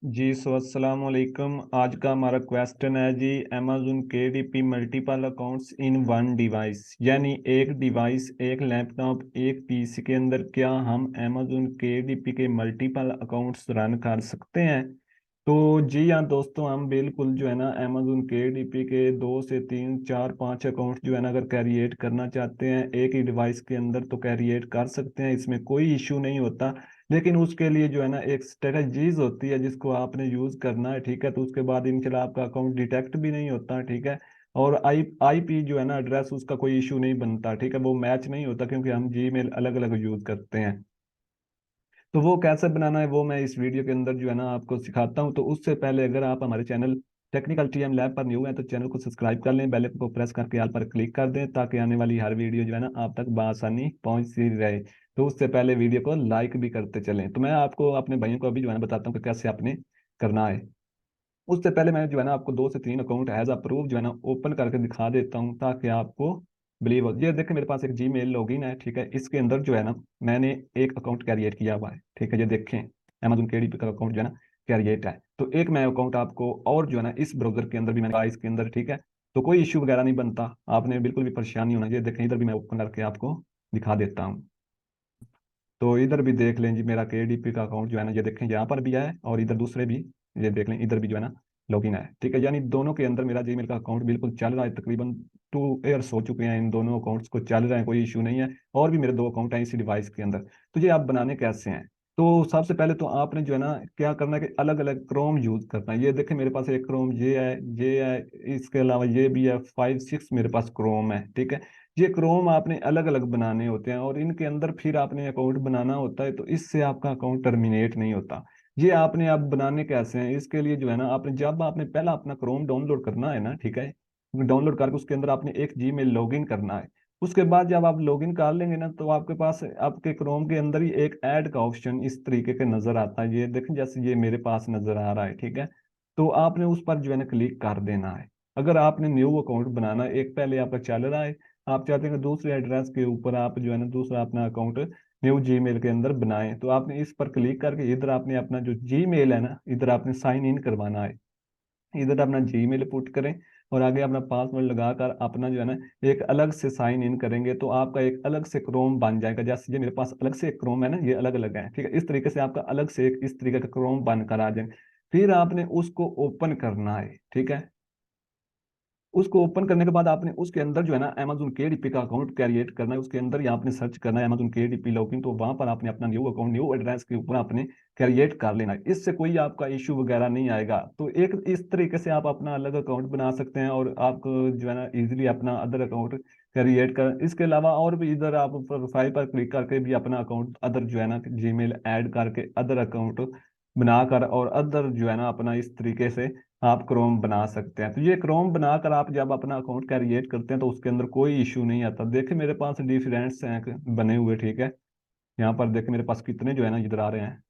जी अस्सलाम वालेकुम। आज का हमारा क्वेश्चन है जी, Amazon KDP multiple accounts in one device, यानी एक डिवाइस, एक लैपटॉप, एक पीसी के अंदर क्या हम अमेज़न केडीपी के मल्टीपल अकाउंट्स रन कर सकते हैं? तो जी हाँ दोस्तों, हम बिल्कुल जो है ना अमेज़न केडीपी के 2 से 3 4 5 अकाउंट जो है ना अगर कैरिएट करना चाहते हैं एक ही डिवाइस के अंदर तो कैरिएट कर सकते हैं, इसमें कोई इशू नहीं होता। लेकिन उसके लिए जो है ना एक स्ट्रेटजीज होती है जिसको आपने यूज करना है, ठीक है। तो उसके बाद इंशाल्लाह आपका अकाउंट डिटेक्ट भी नहीं होता, ठीक है। और आईपी जो है ना एड्रेस, उसका कोई इशू नहीं बनता, ठीक है। वो मैच नहीं होता क्योंकि हम जीमेल अलग अलग यूज करते हैं। तो वो कैसे बनाना है वो मैं इस वीडियो के अंदर जो है ना आपको सिखाता हूँ। तो उससे पहले अगर आप हमारे चैनल टेक्निकल टीएम लैब पर न्यू हैं तो चैनल को सब्सक्राइब कर लें, बेल आइकन को प्रेस करके ऑल पर क्लिक कर दें ताकि आने वाली हर वीडियो जो है ना आप तक बआसानी पहुंचती रहे। तो उससे पहले वीडियो को लाइक भी करते चलें। तो मैं आपको अपने भाइयों को अभी जो है ना बताता हूँ कि कैसे आपने करना है। उससे पहले मैं जो है ना आपको 2 से 3 अकाउंट एज अप्रूव जो है ना ओपन करके दिखा देता हूँ ताकि आपको बिलीव हो। ये देखिए मेरे पास एक जीमेल लॉगिन है, ठीक है। इसके अंदर जो है ना मैंने एक अकाउंट क्रिएट किया हुआ है, ठीक है। ये देखें अमेजन केडीपी का अकाउंट जो है ना क्रिएट है। तो एक मैं अकाउंट आपको और जो है ना इस ब्राउजर के अंदर भी मैंने इसके अंदर, ठीक है। तो कोई इश्यू वगैरह नहीं बनता, आपने बिल्कुल भी परेशानी होना। ये देखें इधर भी मैं ओपन करके आपको दिखा देता हूँ। तो इधर भी देख लें जी, मेरा केडीपी का अकाउंट जो है ना ये देखें यहाँ पर भी है और इधर दूसरे भी, ये देख लें इधर भी जो है ना लॉगिन है, ठीक है। यानी दोनों के अंदर मेरा जीमेल का अकाउंट बिल्कुल चल रहा है। तकरीबन 2 ईयर्स हो चुके हैं इन दोनों अकाउंट्स को चल रहे हैं, कोई इशू नहीं है। और भी मेरे 2 अकाउंट हैं इसी डिवाइस के अंदर। तो ये आप बनाने कैसे हैं? तो सबसे पहले तो आपने जो है ना क्या करना है कि अलग अलग क्रोम यूज करना है। ये देखें मेरे पास एक क्रोम ये है, इसके अलावा ये भी है, 5 6 मेरे पास क्रोम है, ठीक है। ये क्रोम आपने अलग अलग बनाने होते हैं और इनके अंदर फिर आपने अकाउंट बनाना होता है, तो इससे आपका अकाउंट टर्मिनेट नहीं होता। ये आपने अब बनाने कैसे हैं? इसके लिए जो है ना आपने जब आपने पहला अपना क्रोम डाउनलोड करना है ना, ठीक है। डाउनलोड करके उसके अंदर आपने एक जीमेल लॉगिन करना है। उसके बाद जब आप लॉगिन कर लेंगे ना तो आपके पास आपके क्रोम के अंदर ही एक ऐड का ऑप्शन इस तरीके के नजर आता है। ये देखें जैसे ये मेरे पास नजर आ रहा है, ठीक है। तो आपने उस पर जो है ना क्लिक कर देना है। अगर आपने न्यू अकाउंट बनाना है, एक पहले आपका चल रहा है, आप चाहते हैं कि दूसरे एड्रेस के ऊपर आप जो है ना दूसरा अपना अकाउंट न्यू जीमेल के अंदर बनाएं, तो आपने इस पर क्लिक करके इधर आपने अपना जो जीमेल है ना इधर आपने साइन इन करवाना है। इधर अपना जीमेल पुट करें और आगे अपना पासवर्ड लगाकर अपना जो है ना एक अलग से साइन इन करेंगे तो आपका एक अलग से क्रोम बन जाएगा। जैसे ये मेरे पास अलग से एक क्रोम है ना, ये अलग अलग है, ठीक है। इस तरीके से आपका अलग से एक इस तरीके का क्रोम बनकर आ जाएगा। फिर आपने उसको ओपन करना है, ठीक है। उसको ओपन करने के बाद आपने उसके अंदर जो है ना अमेजन केडीपी का अकाउंट क्रिएट करना है। उसके अंदर या आपने सर्च करना है अमेजन केडीपी लॉगिन, तो वहां पर आपने अपना न्यू अकाउंट न्यू एड्रेस के ऊपर आपने क्रिएट कर लेना है। इससे कोई आपका इशू वगैरह नहीं आएगा। तो एक इस तरीके से आप अपना अलग अकाउंट बना सकते हैं और आप जो है ना इजिली अपना अदर अकाउंट क्रिएट कर। इसके अलावा और भी इधर आप प्रोफाइल पर क्लिक करके भी अपना अकाउंट अदर जो है ना जीमेल ऐड करके अदर अकाउंट बनाकर और अदर जो है ना अपना इस तरीके से आप क्रोम बना सकते हैं। तो ये क्रोम बनाकर आप जब अपना अकाउंट क्रिएट करते हैं तो उसके अंदर कोई इशू नहीं आता। देखिए मेरे पास डिफरेंट्स हैं बने हुए, ठीक है। यहाँ पर देखिए मेरे पास कितने जो है ना इधर आ रहे हैं,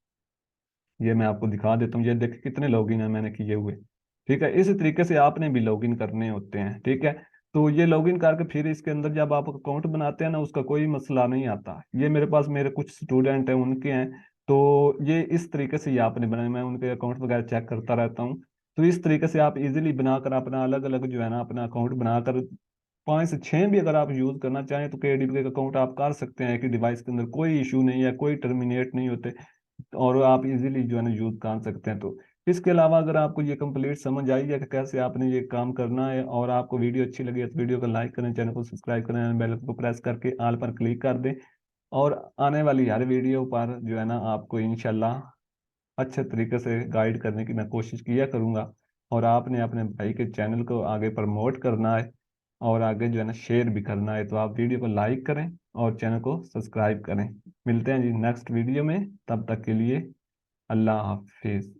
ये मैं आपको दिखा देता हूँ। ये देखिए कितने लॉगिन है मैंने किए हुए, ठीक है। इसी तरीके से आपने भी लॉगिन करने होते हैं, ठीक है। तो ये लॉगिन करके फिर इसके अंदर जब आप अकाउंट बनाते हैं ना उसका कोई मसला नहीं आता। ये मेरे पास मेरे कुछ स्टूडेंट हैं उनके हैं, तो ये इस तरीके से ये आपने बनाए, मैं उनके अकाउंट वगैरह चेक करता रहता हूँ। तो इस तरीके से आप इजीली बनाकर अपना अलग अलग जो है ना अपना अकाउंट बनाकर 5 से 6 भी अगर आप यूज करना चाहें तो केडीपी का अकाउंट आप कर सकते हैं कि डिवाइस के अंदर कोई इशू नहीं है, कोई टर्मिनेट नहीं होते और आप इजीली जो है ना यूज कर सकते हैं। तो इसके अलावा अगर आपको ये कंप्लीट समझ आई है कि कैसे आपने ये काम करना है और आपको वीडियो अच्छी लगी है तो वीडियो को लाइक करें, चैनल को सब्सक्राइब करें, बेल को प्रेस करके ऑल पर क्लिक कर दें। और आने वाली हर वीडियो पर जो है ना आपको इंशाल्लाह अच्छे तरीके से गाइड करने की मैं कोशिश किया करूंगा। और आपने अपने भाई के चैनल को आगे प्रमोट करना है और आगे जो है ना शेयर भी करना है। तो आप वीडियो को लाइक करें और चैनल को सब्सक्राइब करें। मिलते हैं जी नेक्स्ट वीडियो में, तब तक के लिए अल्लाह हाफिज।